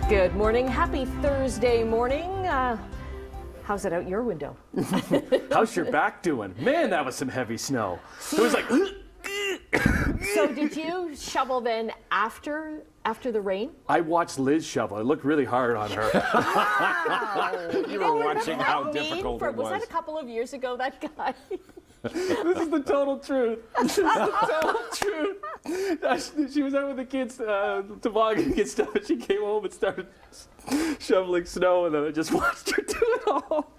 Good morning. Happy Thursday morning. How's it out your window? How's your back doing? Man, that was some heavy snow. It was like... So did you shovel then after the rain? I watched Liz shovel. It looked really hard on her. Wow. You were watching how difficult it was. Was that a couple of years ago, that guy? This is the total truth. This is the total truth. She was out with the kids, toboggan and stuff, and she came home and started shoveling snow, and then I just watched her do it all.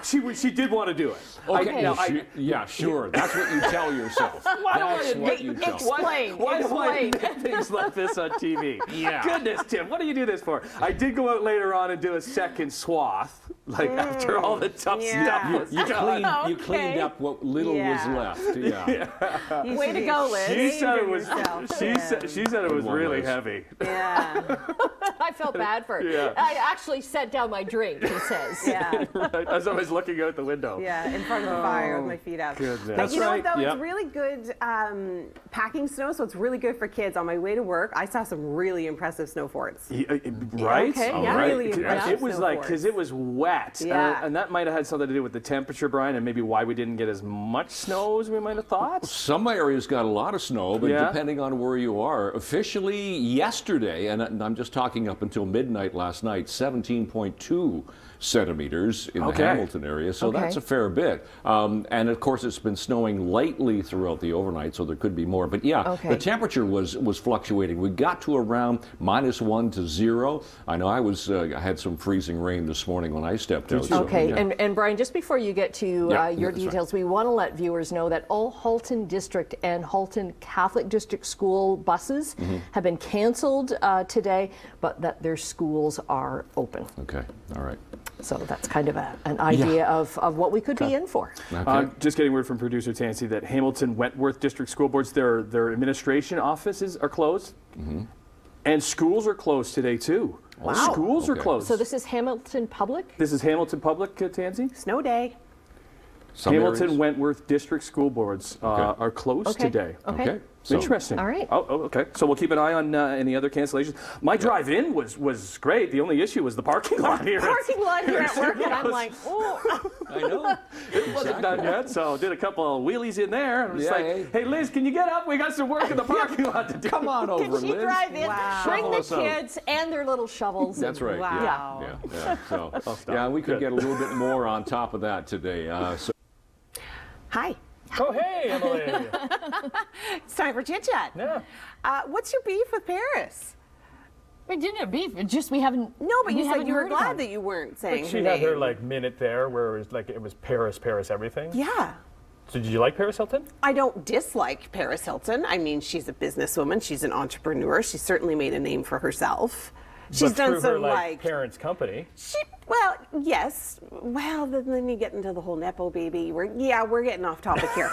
She did want to do it. Okay. Yeah, sure. That's what you tell yourself. That's what you tell. Explain. Why do I do things like this on TV? Yeah. Goodness, Tim, what do you do this for? I did go out later on and do a second swath, like after all the tough stuff was done. You cleaned up what little was left. Yeah. Way to go, Liz. She said it was. She said it was really heavy. Yeah. I felt bad for her. Yeah. I actually set down my drink, he says. Yeah. Right. As I was looking out the window. Yeah, in front of the fire with my feet up. Goodness. But you know what, though? Yep. It's really good packing snow, so it's really good for kids. On my way to work, I saw some really impressive snow forts. Right? Okay, All yeah. right. Really impressive It was snow like, forts. because it was wet. Yeah. And that might have had something to do with the temperature, Brian, and maybe why we didn't get as much snow as we might have thought. Some areas got a lot of snow, but depending on where you are, officially yesterday, and I'm just talking up until midnight last night, 17.2 centimeters in the Hamilton area, so that's a fair bit. And of course, it's been snowing lightly throughout the overnight, so there could be more. But yeah, the temperature was fluctuating. We got to around -1 to 0. I know I had some freezing rain this morning when I stepped out. Okay, So, yeah. and Brian, just before you get to your details, we want to let viewers know that all Halton District and Halton Catholic District school buses have been canceled today, but that their schools are open. Okay, all right. So that's kind of an idea of what we could be in for. Okay. Just getting word from producer Tansy that Hamilton Wentworth District School Boards, their administration offices are closed, and schools are closed today too. Wow. Schools are closed. So this is Hamilton Public? This is Hamilton Public, Tansy? Snow day. Some Hamilton areas? Wentworth District School Boards are closed today. Okay. So- Interesting. All right. Oh, okay. So we'll keep an eye on any other cancellations. My drive in was great. The only issue was the parking lot here. Parking lot here at work, and I'm like, oh. I know. It wasn't done yet, so did a couple of wheelies in there. And I was like, hey, Liz, can you get up? We got some work in the parking lot to do. Come on over, Can she Liz. drive in, bring Shovel the us out. kids and their little shovels? That's right. Wow. Yeah. So, yeah, we could get a little bit more on top of that today. Hi. Oh, hey, Emily. It's time for Chit Chat. Yeah. What's your beef with Paris? We didn't have beef. It's just we haven't. No, but you said you were glad that you weren't saying She her had name. her like minute there where it was Paris, everything. Yeah. So did you like Paris Hilton? I don't dislike Paris Hilton. I mean, she's a businesswoman. She's an entrepreneur. She's certainly made a name for herself. She's But done through some her, like parents' company. Well, yes. Well, then you get into the whole nepo baby. We're getting off topic here.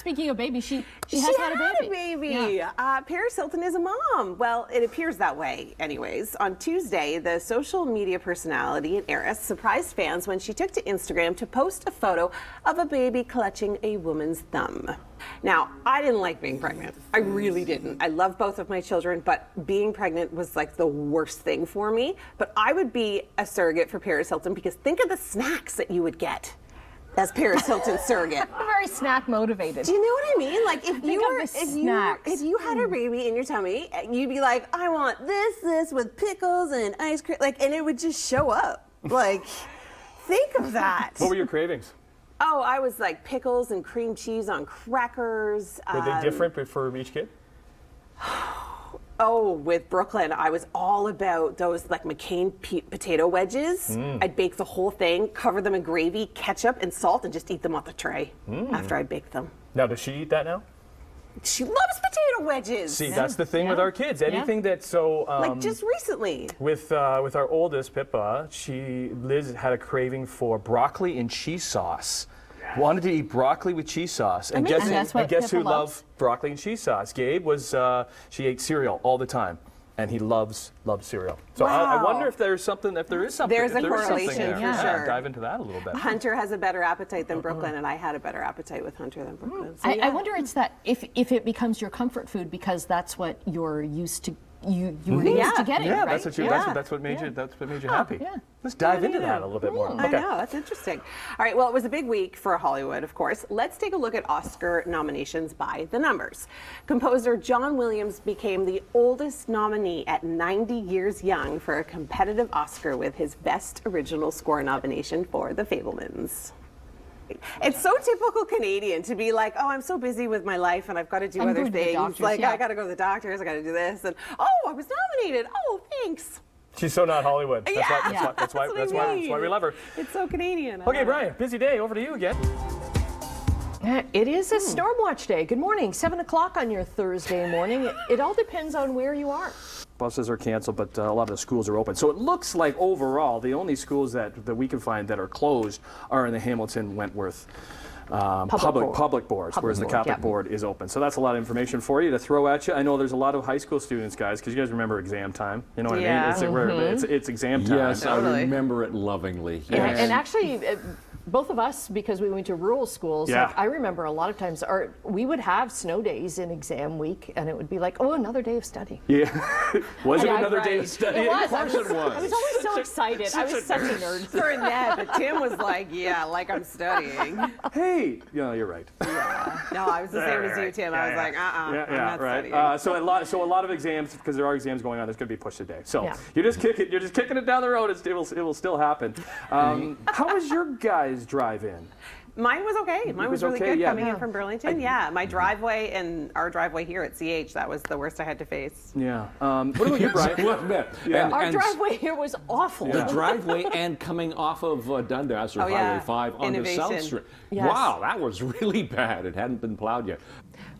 Speaking of baby, she She has had a baby. Yeah. Paris Hilton is a mom. Well, it appears that way, anyways. On Tuesday, the social media personality and heiress surprised fans when she took to Instagram to post a photo of a baby clutching a woman's thumb. Now, I didn't like being pregnant. I really didn't. I love both of my children, but being pregnant was like the worst thing for me. But I would be a surrogate for Paris Hilton because think of the snacks that you would get as Paris Hilton's surrogate. I'm very snack motivated. Do you know what I mean? Like if snacks. you had a baby in your tummy, you'd be like, I want this with pickles and ice cream, like, and it would just show up. Like, think of that. What were your cravings? Oh, I was like pickles and cream cheese on crackers. Were they different for each kid? Oh, with Brooklyn, I was all about those like McCain potato wedges. I'd bake the whole thing, cover them in gravy, ketchup, and salt, and just eat them off the tray after I baked them. Now, does she eat that now? She loves potato wedges. See, that's the thing with our kids. Anything that's so... like just recently. With our oldest, Pippa, Liz had a craving for broccoli and cheese sauce. Wanted to eat broccoli with cheese sauce. And guess who Pippa loves. loved broccoli and cheese sauce? Gabe she ate cereal all the time. And he loves cereal. So I wonder if there is something There's a there is something correlation there. for sure. Dive into that a little bit. Hunter has a better appetite than Brooklyn, and I had a better appetite with Hunter than Brooklyn. So, I wonder it's that if it becomes your comfort food because that's what you're used to you were able to get it, Yeah, right? that's what made you happy. yeah. Let's dive into that a little bit more. I know, that's interesting. All right, well, it was a big week for Hollywood, of course. Let's take a look at Oscar nominations by the numbers. Composer John Williams became the oldest nominee at 90 years young for a competitive Oscar with his Best Original Score nomination for The Fabelmans. It's so typical Canadian to be like, oh, I'm so busy with my life and I've got to do I'm other going to the things. doctors, Like, yeah. I got to go to the doctors, I got to do this. And, oh, I was nominated. Oh, thanks. She's so not Hollywood. That's what I mean. why we love her. It's so Canadian. Okay, Brian, busy day. Over to you again. It is a storm watch day. Good morning. 7 o'clock on your Thursday morning. It all depends on where you are. Buses are canceled, but a lot of the schools are open. So it looks like overall, the only schools that we can find that are closed are in the Hamilton, Wentworth public boards, whereas the Catholic board is open. So that's a lot of information for you to throw at you. I know there's a lot of high school students, guys, because you guys remember exam time. You know what I mean? It's exam time. Yes, I remember it lovingly. Yes. And actually, both of us, because we went to rural schools, Yeah. like, I remember a lot of times we would have snow days in exam week, and it would be like, oh, another day of study. Yeah. Was it Yeah, another day right. of study? It was. Of course it was. I was always so excited. I was such a nerd. For Ned, but Tim was like, yeah, like I'm studying. Hey, yeah, you're right. No, I was the same as you, Tim. I was like, I'm not right. studying. So a lot of exams, because there are exams going on, there's going to be pushed today. So Yeah. you're just kicking it down the road. It will still happen. How was your guys' drive-in? Mine was okay. Mine was really okay, good yeah. coming in from Burlington. Yeah, my driveway and our driveway here at CH, that was the worst I had to face. Yeah. What about you, Brian? Yeah. Our driveway here was awful. The driveway and coming off of Dundas or Oh, yeah. Highway 5 onto Innovation. South Street. Yes. Wow, that was really bad. It hadn't been plowed yet.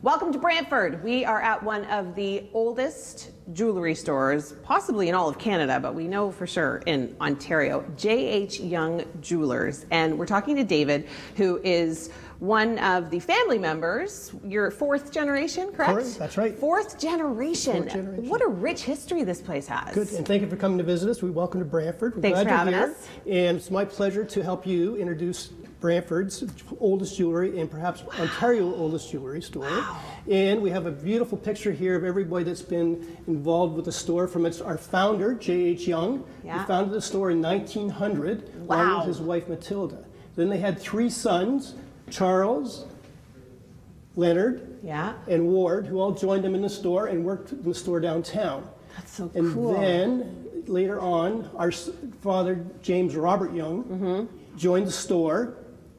Welcome to Brantford. We are at one of the oldest jewelry stores, possibly in all of Canada, but we know for sure in Ontario, J.H. Young Jewelers. And we're talking to David, who is one of the family members. You're fourth generation, correct? Correct, that's right. Fourth generation. Fourth generation. What a rich history this place has. Good, and thank you for coming to visit us. We welcome to Brantford. We're Thanks glad for having you're here. us. And it's my pleasure to help you introduce Brantford's oldest jewelry and perhaps Ontario's oldest jewelry store. Wow. And we have a beautiful picture here of everybody that's been involved with the store, from our founder, J.H. Young. Yeah. He founded the store in 1900 along Wow. with his wife Matilda. Then they had three sons, Charles, Leonard, Yeah. and Ward, who all joined him in the store and worked in the store downtown. That's so And cool. then later on, our father, James Robert Young, joined the store,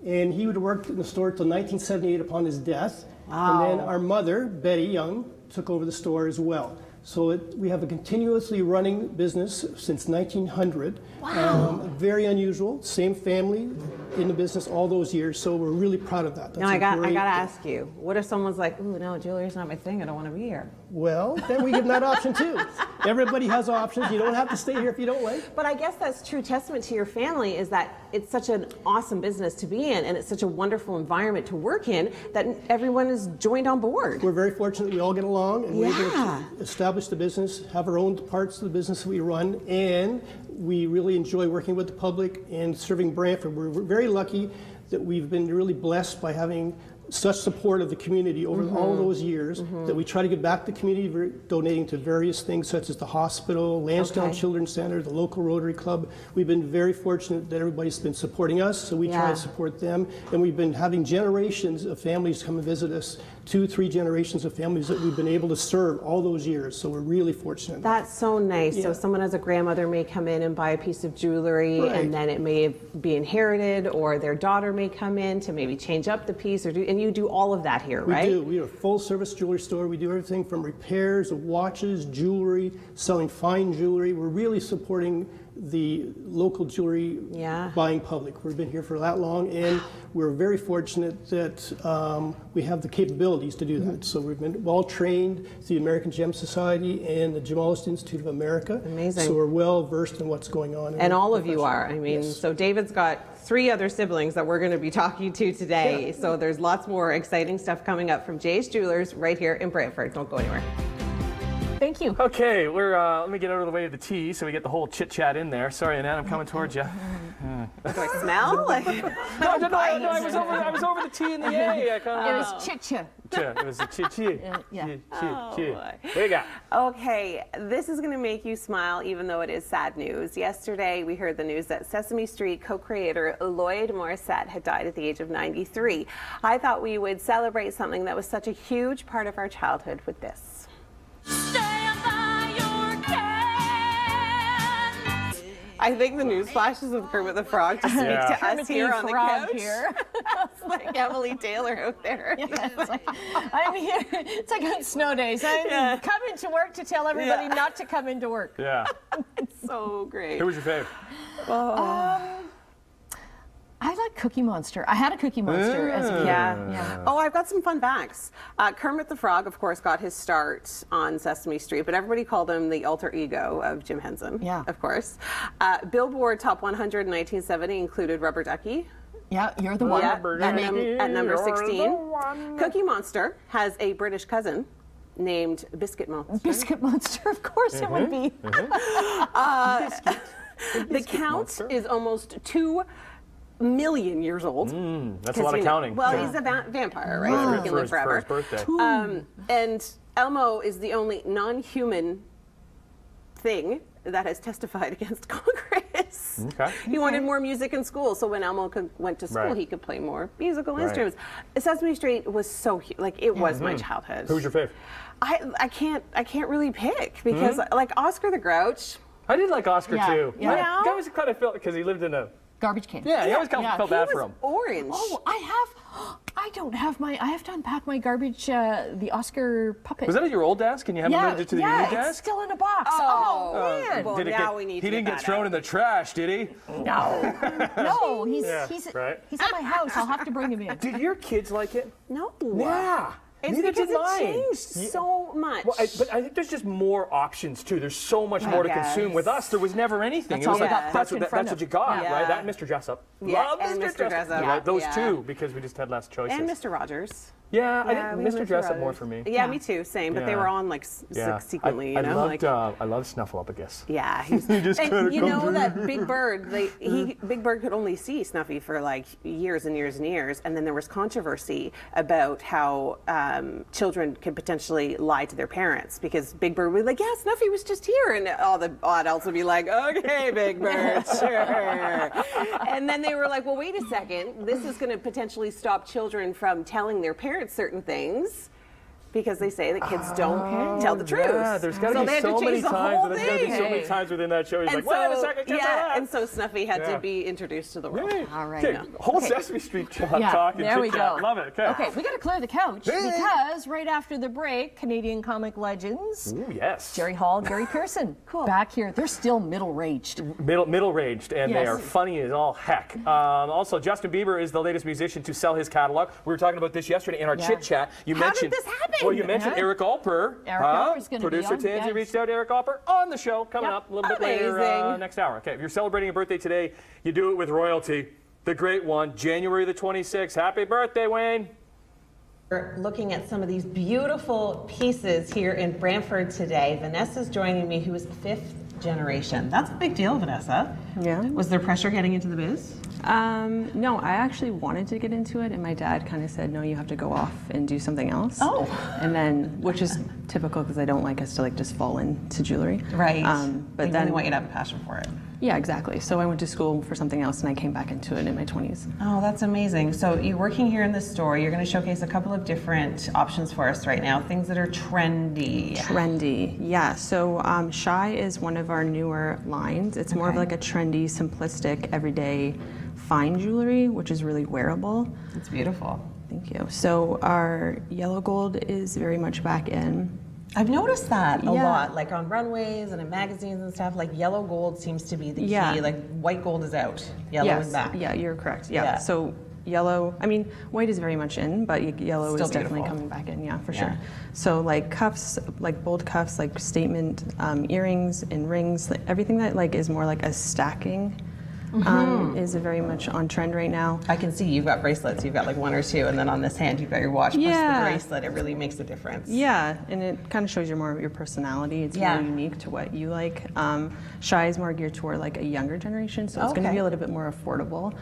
and he would work in the store until 1978 upon his death. Wow. And then our mother, Betty Young, took over the store as well. So we have a continuously running business since 1900. Wow. Very unusual. Same family in the business all those years. So we're really proud of that. Now I got to great- ask you, what if someone's like, ooh, no, jewelry's not my thing, I don't want to be here. Well, then we give them that option too. Everybody has options. You don't have to stay here if you don't like. But I guess that's true testament to your family, is that it's such an awesome business to be in, and it's such a wonderful environment to work in, that everyone is joined on board. We're very fortunate we all get along, and we're able Yeah. to establish the business, have our own parts of the business we run, and we really enjoy working with the public and serving Brantford. We're very lucky that we've been really blessed by having such support of the community over all those years, that we try to give back to the community, donating to various things such as the hospital, Lansdowne Okay. Children's Center, the local Rotary Club. We've been very fortunate that everybody's been supporting us, so we try Yeah. to support them. And we've been having generations of families come and visit us, 2-3 generations of families that we've been able to serve all those years. So we're really fortunate. That's so nice. So Yeah. someone as a grandmother may come in and buy a piece of jewelry, Right. and then it may be inherited, or their daughter may come in to maybe change up the piece, and you do all of that here, We right? do. We are a full-service jewelry store. We do everything from repairs of watches, jewelry, selling fine jewelry. We're really supporting the local jewelry Yeah. buying public. We've been here for that long, and we're very fortunate that we have the capabilities to do that. So we've been well trained through the American Gem Society and the Gemologist Institute of America. Amazing. So we're well versed in what's going on. in And the all of you profession. are. I mean, Yes. so David's got 3 other siblings that we're going to be talking to today. Yeah. So there's lots more exciting stuff coming up from Jay's Jewelers right here in Brantford. Don't go anywhere. Thank you. Okay, let me get out of the way of the tea so we get the whole chit chat in there. Sorry, Annette, I'm coming towards you. Do I smell? No, I was over the T and the A. It was Chit-Chat. It was a chit. Yeah. There you go. Okay, this is going to make you smile even though it is sad news. Yesterday, we heard the news that Sesame Street co-creator Lloyd Morissette had died at the age of 93. I thought we would celebrate something that was such a huge part of our childhood with this. I think the news flashes with Kermit the Frog to speak to us here on the couch. It's like Emily Taylor out there. Yeah, it's like, I'm here. It's like on snow days. I'm coming to work to tell everybody not to come into work. Yeah. It's so great. Who was your fave? I like Cookie Monster. I had a Cookie Monster as a kid. Yeah. Oh, I've got some fun facts. Kermit the Frog, of course, got his start on Sesame Street, but everybody called him the alter ego of Jim Henson. Yeah. Of course. Billboard Top 100 in 1970 included Rubber Ducky. Yeah, you're the one. At number 16. Cookie Monster has a British cousin named Biscuit Monster. Biscuit Monster, of course it would be. The Count is almost 2 million years old. That's a lot of counting. Well, he's a vampire, right? He can live forever. For his birthday. And Elmo is the only non-human thing that has testified against Congress. Okay. He wanted more music in school, so when Elmo went to school, he could play more musical instruments. Sesame Street was so it was my childhood. Who was your fave? I can't really pick because like Oscar the Grouch. I did like Oscar too. Yeah. I always kind of felt because he lived in a Garbage can. I always kind of felt bad for him. Orange. Oh, I have to unpack my garbage, the Oscar puppet. Was that at your old desk and you haven't moved it to the new it's desk? still in a box. Oh, man. Well, now we need to He didn't get thrown in the trash, did he? No, he's right. he's at my house. I'll have to bring him in. Did your kids like it? No. Yeah. It's Neither because did mine. it changed so much. Well, but I think there's just more options too. There's so much more to consume. With us, there was never anything. That's all we got that's in front what of. you got, Yeah. right? That and Mr. Jessup. Yeah, Love and Mr. Jessup. Right, those Yeah. two, because we just had less choices. And Mr. Rogers. Yeah, I Yeah, think we Mr. lived Jessup through more others. for me. Yeah, me too. Same, but they were on like sequentially, you know. I loved Snuffleupagus. Yeah, just and kinda you come know through. that Big Bird. Big Bird could only see Snuffy for like years and years and years, and then there was controversy about how children could potentially lie to their parents because Big Bird would be like, "Yeah, Snuffy was just here," and all the adults would be like, "Okay, Big Bird, sure." And then they were like, "Well, wait a second. This is going to potentially stop children from telling their parents certain things." Because they say that kids don't tell the truth. Yeah, there's got to be so many times. There's got to be so many times within that show. He's like, wait a second, can't say that. and so Snuffy had to be introduced to the world. Yay. All right. Okay, whole Sesame Street talk and there we chit-chat. go. Love it. Okay, we got to clear the couch because right after the break, Canadian comic legends Ooh, yes. Jerry Hall, Gary Pearson, back here. They're still middle-raged. Middle-raged, and they Yes. are funny as all heck. Also, Justin Bieber is the latest musician to sell his catalog. We were talking about this yesterday in our chit-chat. You How mentioned, did this happen? Well, you mentioned Eric Alper. Eric Alper's gonna be Producer on, Tansy yes. reached out to Eric Alper on the show, coming up a little bit later Amazing. next hour. Okay, if you're celebrating a birthday today, you do it with royalty. The great one, January the 26th. Happy birthday, Wayne. We're looking at some of these beautiful pieces here in Brantford today. Vanessa's joining me, who is fifth generation. That's a big deal, Vanessa. Yeah. Was there pressure getting into the biz? No, I actually wanted to get into it, and my dad kind of said, no, you have to go off and do something else. Oh. And then, which is typical because I don't like us to like just fall into jewelry. Right. But they then, really want you to have a passion for it. yeah, exactly. So I went to school for something else, and I came back into it in my 20s. Oh, that's amazing. So you're working here in the store. You're going to showcase a couple of different options for us right now, things that are trendy. Trendy, yeah. So Shy is one of our newer lines. It's more of like a trendy, simplistic, everyday fine jewelry, which is really wearable. It's beautiful. Thank you. So our yellow gold is very much back in. I've noticed that a Yeah. lot, like on runways and in magazines and stuff. Like yellow gold seems to be the key. Yeah. Like white gold is out, yellow is back. Yeah, you're correct. Yeah. Yeah. So yellow, I mean, white is very much in, but yellow Still is definitely beautiful. coming back in. Yeah, for Yeah. sure. So like cuffs, like bold cuffs, like statement earrings and rings, like everything that like is more like a stacking is very much on trend right now. I can see you've got bracelets. You've got like one or two, and then on this hand you've got your watch plus the bracelet. It really makes a difference. Yeah, and it kind of shows you more of your personality. It's more unique to what you like. Shy is more geared toward like a younger generation, so it's going to be a little bit more affordable.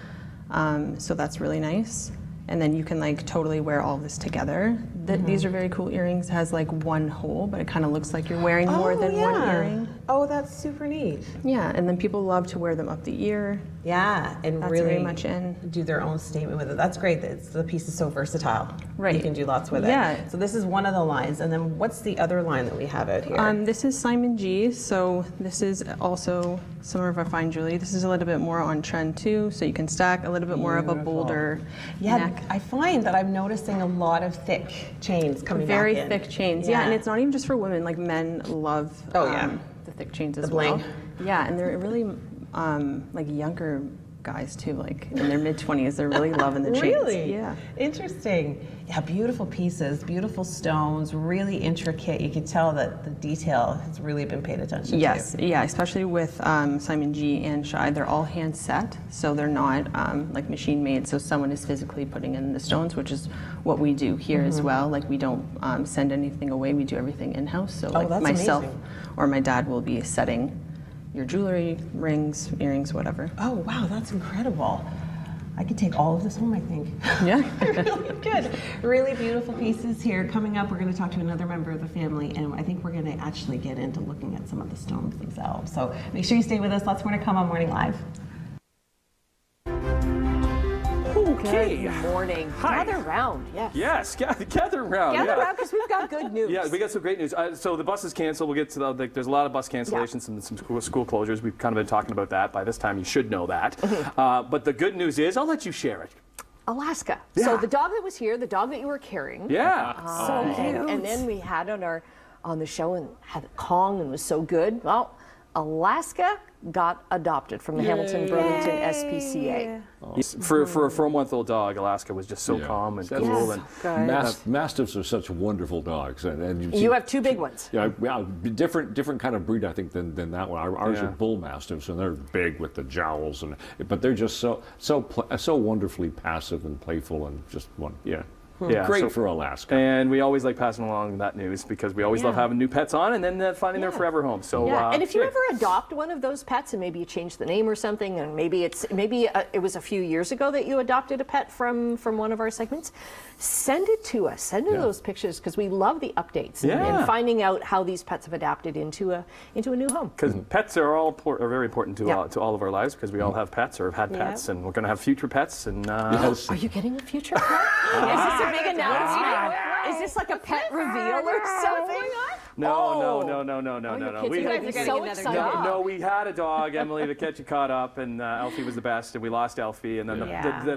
So that's really nice. And then you can like totally wear all of this together. These are very cool earrings. It has like one hole, but it kind of looks like you're wearing more than one earring. Oh, that's super neat. Yeah, and then people love to wear them up the ear. Yeah, and That's really very much in. do their own statement with it. That's great. The piece is so versatile. Right. You can do lots with it. Yeah. So this is one of the lines. And then what's the other line that we have out here? This is Simon G. So this is also some of our fine jewelry. This is a little bit more on trend too. So you can stack a little bit more of a bolder neck. I find that I'm noticing a lot of thick chains coming back in. Very thick chains. Yeah, and it's not even just for women. Like men love the thick chains as well. Yeah, and they're really like younger guys too, like in their mid-20s, they're really loving the chains. Really? Yeah. Interesting. Yeah, beautiful pieces, beautiful stones, really intricate. You can tell that the detail has really been paid attention to. Yes, yeah, especially with Simon G and Shy, they're all hand set, so they're not like machine made, so someone is physically putting in the stones, which is what we do here as well. Like we don't send anything away, we do everything in-house, so like myself or my dad will be setting your jewelry, rings, earrings, whatever. Oh, wow, that's incredible. I could take all of this home, I think. Yeah. Really good. Really beautiful pieces here. Coming up, we're going to talk to another member of the family, and I think we're going to actually get into looking at some of the stones themselves. So make sure you stay with us. Lots more to come on Morning Live. Okay. Good morning. Hi. Gather round, yes. Yes, gather around. Gather round because we've got good news. Yeah, we got some great news. So the bus is canceled. We'll get to there's a lot of bus cancellations and some school closures. We've kind of been talking about that. By this time, you should know that. But the good news is, I'll let you share it. Alaska. Yeah. So the dog that was here, the dog that you were carrying. Yeah. So cute. And then we had on the show and had Kong and was so good. Well, Alaska got adopted from the Hamilton Burlington SPCA. For a 4-month-old dog, Alaska was just so calm and cool. And Mastiffs are such wonderful dogs, and you have two big ones. Yeah, different kind of breed, I think, than that one. Ours are bull mastiffs, and they're big with the jowls, but they're just so wonderfully passive and playful, and just great for Alaska. And we always like passing along that news because we always love having new pets on and then finding their forever home. So and if you ever adopt one of those pets and maybe you change the name or something, and maybe it was a few years ago that you adopted a pet from one of our segments, send it to us. Send in those pictures because we love the updates and finding out how these pets have adapted into a new home. Because pets are very important to all of our lives because we all have pets or have had pets, and we're going to have future pets. And are you getting a future pet? Is this a big announcement? Is this like a pet reveal or something? No. You guys are so excited. No, we had a dog, Emily, to catch you caught up, and Elfie was the best, and we lost Elfie, and then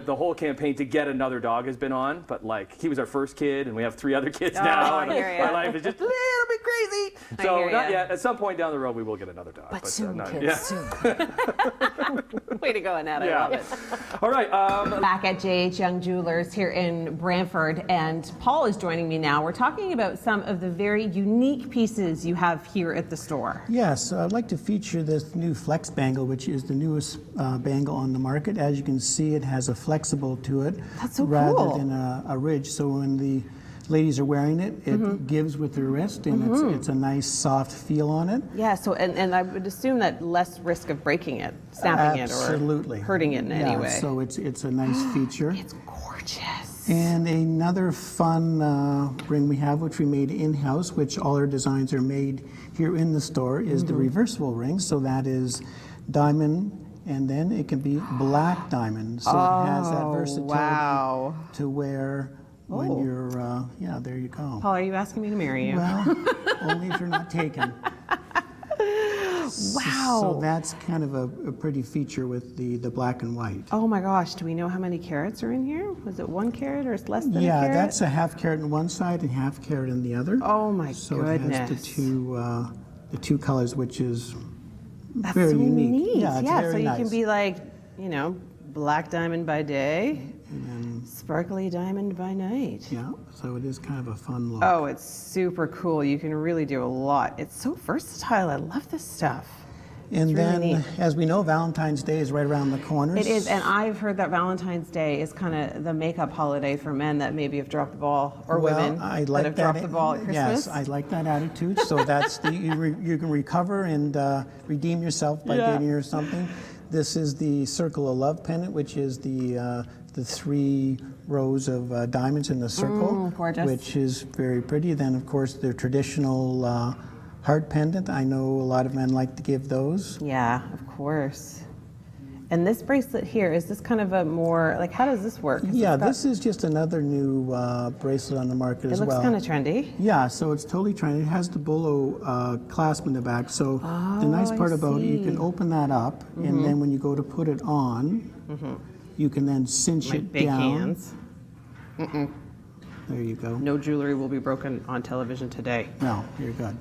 the whole campaign to get another dog has been on, but like he was our first kid, and we have 3 other kids now, and our life is just a little bit crazy. So not yet. At some point down the road, we will get another dog. But soon, kids, soon. Way to go, Annette. I love it. All right. Back at JH Young Jewelers here in Brantford, and Paul is joining me now. We're talking about some of the very unique pieces you have here at the store. Yes, I'd like to feature this new flex bangle, which is the newest bangle on the market. As you can see, it has a flexible to it rather than a ridge. So when the ladies are wearing it, it gives with their wrist, and it's a nice soft feel on it. Yeah, so and I would assume that less risk of breaking it, snapping it, or hurting it in any way. So it's a nice feature. It's gorgeous. And another fun ring we have, which we made in-house, which all our designs are made here in the store, is the reversible ring. So that is diamond, and then it can be black diamond. So it has that versatility to wear when you're, there you go. Paul, are you asking me to marry you? Well, only if you're not taken. Wow. So that's kind of a pretty feature with the black and white. Oh my gosh, do we know how many carats are in here? Was it 1 carat or it's less than a carat? Yeah, that's a half carat on one side and half carat on the other. Oh my goodness. So it has the two colors, which is that's very so unique. Neat. Yeah, it's very so you nice. can be like, black diamond by day, sparkly diamond by night. Yeah, so it is kind of a fun look. Oh, it's super cool. You can really do a lot. It's so versatile. I love this stuff. And then, as we know, Valentine's Day is right around the corner. It is, and I've heard that Valentine's Day is kind of the makeup holiday for men that maybe have dropped the ball, or women that have dropped the ball at Christmas. Yes, I like that attitude. So that's you can recover and redeem yourself by getting her something. This is the Circle of Love pendant, which is the 3 rows of diamonds in the circle, which is very pretty. Then, of course, the traditional heart pendant. I know a lot of men like to give those. Yeah, of course. And this bracelet here, is this kind of a more, like, how does this work? Yeah, this is just another new bracelet on the market as well. It looks kind of trendy. Yeah, so it's totally trendy. It has the bolo clasp in the back. So the nice part about it, you can open that up, and then when you go to put it on, you can then cinch it big down. Hands. There you go. No jewelry will be broken on television today. No, you're good.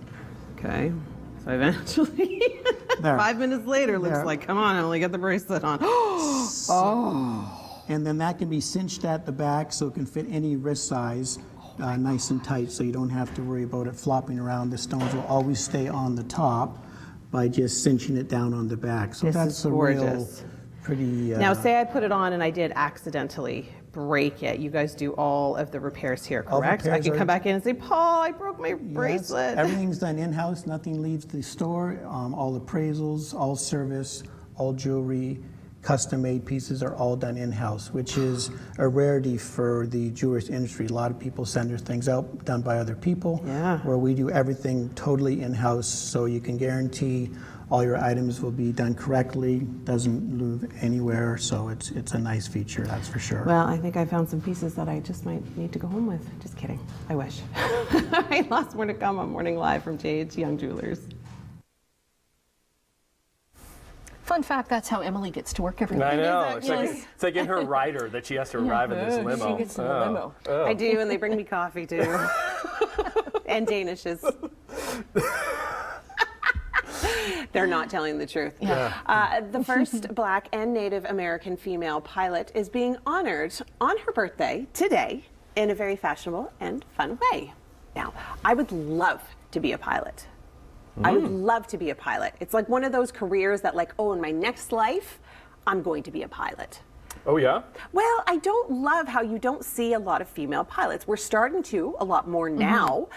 Okay. So eventually, 5 minutes later, looks like, come on, Emily, get the bracelet on. And then that can be cinched at the back so it can fit any wrist size nice and tight, so you don't have to worry about it flopping around. The stones will always stay on the top by just cinching it down on the back. So that's a real pretty... Now, say I put it on and I did accidentally break it. You guys do all of the repairs here, correct? I can come back in and say, Paul, I broke my bracelet. Yes, everything's done in-house. Nothing leaves the store. All appraisals, all service, all jewelry, custom-made pieces are all done in-house, which is a rarity for the jewelry industry. A lot of people send their things out done by other people, where we do everything totally in-house, so you can guarantee all your items will be done correctly, doesn't move anywhere, so it's a nice feature, that's for sure. Well, I think I found some pieces that I just might need to go home with. Just kidding. I wish. All right, lots more to come on Morning Live from Jade's Young Jewelers. Fun fact, that's how Emily gets to work every day. I know. It's like in her rider that she has to arrive in this limo. She gets in the limo. I do, and they bring me coffee too. And Danishes. They're not telling the truth. The first Black and Native American female pilot is being honored on her birthday today in a very fashionable and fun way. Now, I would love to be a pilot. I would love to be a pilot. It's like one of those careers that, like, oh, in my next life, I'm going to be a pilot. Oh, yeah? Well, I don't love how you don't see a lot of female pilots. We're starting to, a lot more now,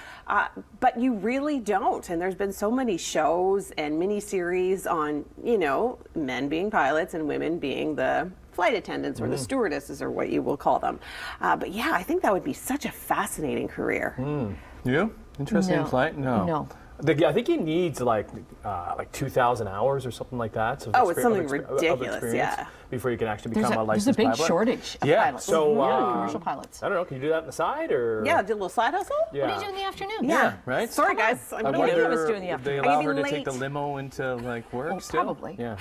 but you really don't. And there's been so many shows and miniseries on, you know, men being pilots and women being the flight attendants or the stewardesses or what you will call them. But yeah, I think that would be such a fascinating career. You? Interested in flight? No. I think he needs like 2,000 hours or something like that. So it's something ridiculous, yeah. Before you can actually become a licensed pilot. There's a big shortage of pilots. So commercial pilots. I don't know. Can you do that on the side or? Yeah, do a little side hustle. Yeah. What do you do in the afternoon? Yeah, right. Sorry, guys. I wonder if they allow her to take the limo into like work still. Probably. Yeah.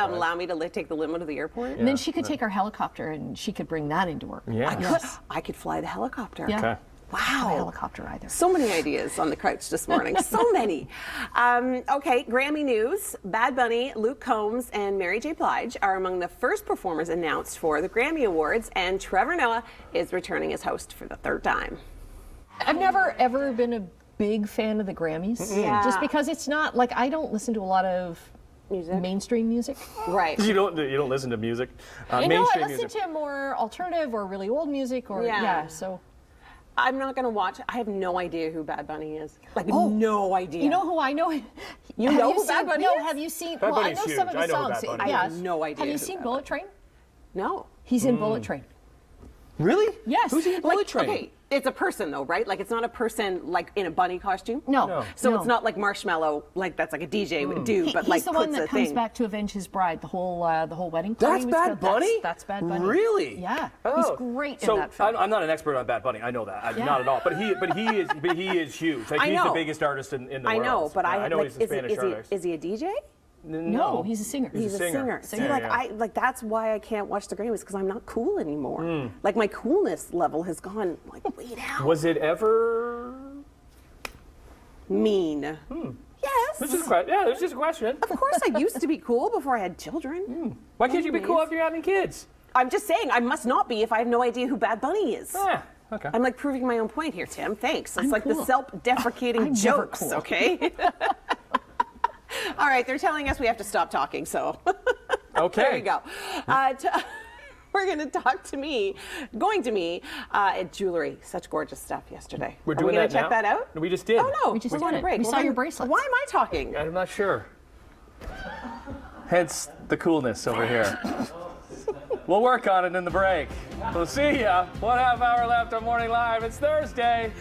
Allow me to take the limo to the airport. And then she could take our helicopter and she could bring that into work. Yeah. I could fly the helicopter. Yeah. Okay. Wow. Not a helicopter either. So many ideas on the couch this morning. So many. Okay, Grammy news. Bad Bunny, Luke Combs, and Mary J. Blige are among the first performers announced for the Grammy Awards, and Trevor Noah is returning as host for the 3rd time. I've never ever been a big fan of the Grammys, just because it's not like I don't listen to a lot of mainstream music. Right. You don't listen to music. I mainstream listen to more alternative or really old music or so. I'm not going to watch. I have no idea who Bad Bunny is. Like, no idea. You know who I know? You know who Bad Bunny is? No, have you seen? Bad Well, I Bunny's know huge. some of the I know who songs. Bad Bunny is. I have no idea. Have you who seen Bad Bullet Train? No. He's in Bullet Train. Really? Yes. Who's in Bullet Train? Okay, it's a person though, right? Like it's not a person like in a bunny costume. No. So it's not like Marshmallow, like that's like a DJ would do, but like he's the one puts that a comes thing. back to avenge his bride. The whole wedding. That's Bad Bunny? That's Bad Bunny. Really? Yeah. Oh. He's great in that film. I'm not an expert on Bad Bunny. I know that. Not at all. But he is huge. Like, he's the biggest artist in the world. I know, but I know like, he's a Spanish artist. Is he a DJ? No, he's a singer. He's a singer. See, like that's why I can't watch the Grammys because I'm not cool anymore. Like my coolness level has gone like way down. Was it ever mean? Yes. This is just a question. Of course, I used to be cool before I had children. Why can't you be cool after you're having kids? I'm just saying I must not be if I have no idea who Bad Bunny is. Okay. I'm like proving my own point here, Tim. Thanks. It's like the self-deprecating jokes, okay? All right, they're telling us we have to stop talking, so. Okay. There we go. We're going to talk to me, at jewelry. Such gorgeous stuff yesterday. We're doing that now? Are we going to check that out? No, we just did. Oh, no. We just We're going did to it. break. We saw your bracelets. Why am I talking? I'm not sure. Hence the coolness over here. We'll work on it in the break. We'll see ya. 1/2 hour left on Morning Live. It's Thursday.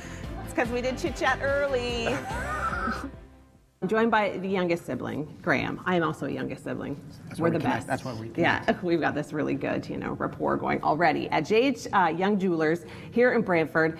It's because we did Chit Chat early. I'm joined by the youngest sibling, Graham. I am also a youngest sibling. We're the best. That's why we connect. Yeah, we've got this really good, rapport going already. At JH Young Jewelers here in Brantford,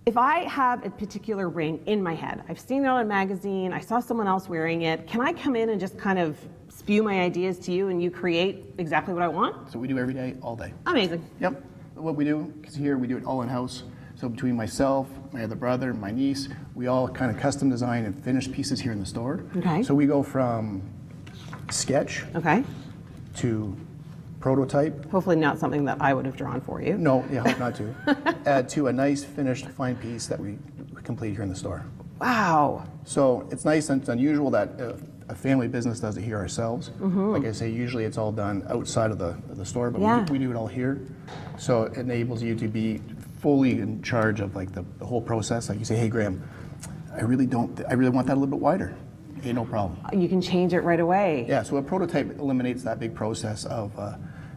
if I have a particular ring in my head, I've seen it on a magazine, I saw someone else wearing it, can I come in and just kind of spew my ideas to you and you create exactly what I want? So we do every day, all day. Amazing. Yep. What we do, because here we do it all in-house. So between myself, my other brother, my niece, we all kind of custom design and finish pieces here in the store. Okay. So we go from sketch to prototype. Hopefully not something that I would have drawn for you. No, yeah, hope not to. To a nice finished fine piece that we complete here in the store. Wow. So it's nice and it's unusual that a family business does it here ourselves. Like I say, usually it's all done outside of the store, but we do it all here. So it enables you to be fully in charge of like the whole process. Like you say, hey Graham, I really want that a little bit wider. Okay, no problem. You can change it right away. Yeah, so a prototype eliminates that big process of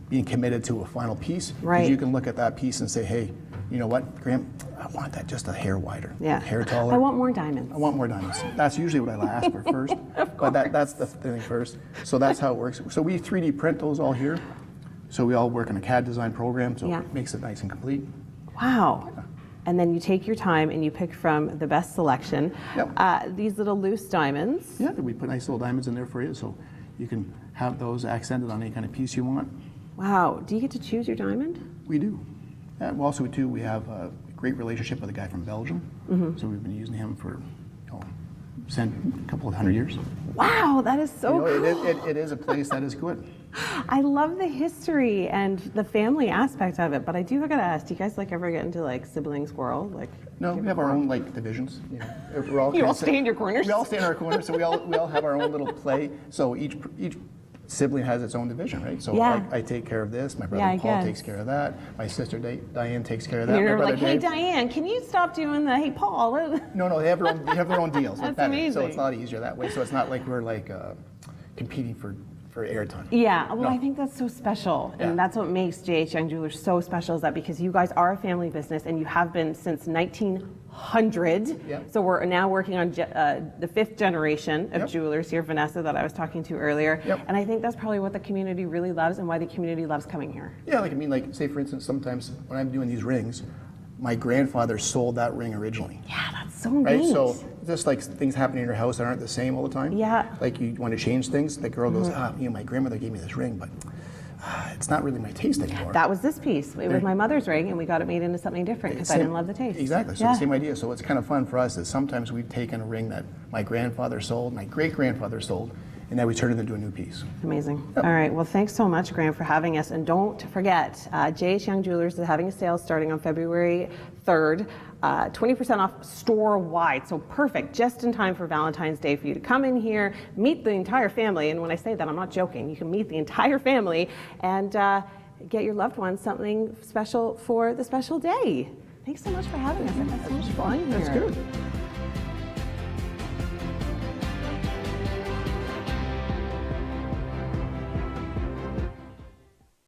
being committed to a final piece. Right. Because you can look at that piece and say, hey, you know what, Graham, I want that just a hair wider, hair taller. I want more diamonds. I want more diamonds. That's usually what I ask for first, but that's the thing first. So that's how it works. So we 3D print those all here. So we all work in a CAD design program, so it makes it nice and complete. Wow. And then you take your time and you pick from the best selection. Yep. These little loose diamonds. Yeah, we put nice little diamonds in there for you, so you can have those accented on any kind of piece you want. Wow. Do you get to choose your diamond? We do. Also, too, we have a great relationship with a guy from Belgium. So we've been using him for a couple of 100 years. Wow, that is so cool. It is a place that is good. I love the history and the family aspect of it, but I do gotta ask, do you guys ever get into sibling squirrel? No, we have our own divisions. We're all you all stay in your corners? We all stay in our corners, so we all have our own little play. So each sibling has its own division, right? So I take care of this, my brother Paul takes care of that, my sister Diane takes care of that. And you're my brother like, hey Dave, Diane, can you stop doing the hey Paul? No, they have their own deals. That's better. amazing. So it's a lot easier that way. So it's not like we're competing for airtime. Yeah, well, I think that's so special, and that's what makes JH Young Jewelers so special, is that because you guys are a family business and you have been since 1900. So we're now working on the 5th generation of jewelers here, Vanessa, that I was talking to earlier. And I think that's probably what the community really loves and why the community loves coming here. Yeah, say for instance, sometimes when I'm doing these rings, my grandfather sold that ring originally. Yeah, that's so right? neat. So just things happen in your house that aren't the same all the time. Yeah. You want to change things, the girl goes, my grandmother gave me this ring, but it's not really my taste anymore. That was this piece. It was my mother's ring, and we got it made into something different because I didn't love the taste. Exactly, so the same idea. So what's kind of fun for us is sometimes we've taken a ring that my grandfather sold, my great-grandfather sold, and now we turn it into a new piece. Amazing. All right, well, thanks so much, Graham, for having us. And don't forget, JH Young Jewelers is having a sale starting on February 3rd, 20% off store-wide. So perfect, just in time for Valentine's Day for you to come in here, meet the entire family. And when I say that, I'm not joking. You can meet the entire family and get your loved ones something special for the special day. Thanks so much for having us. I've had so much fun here. That's good.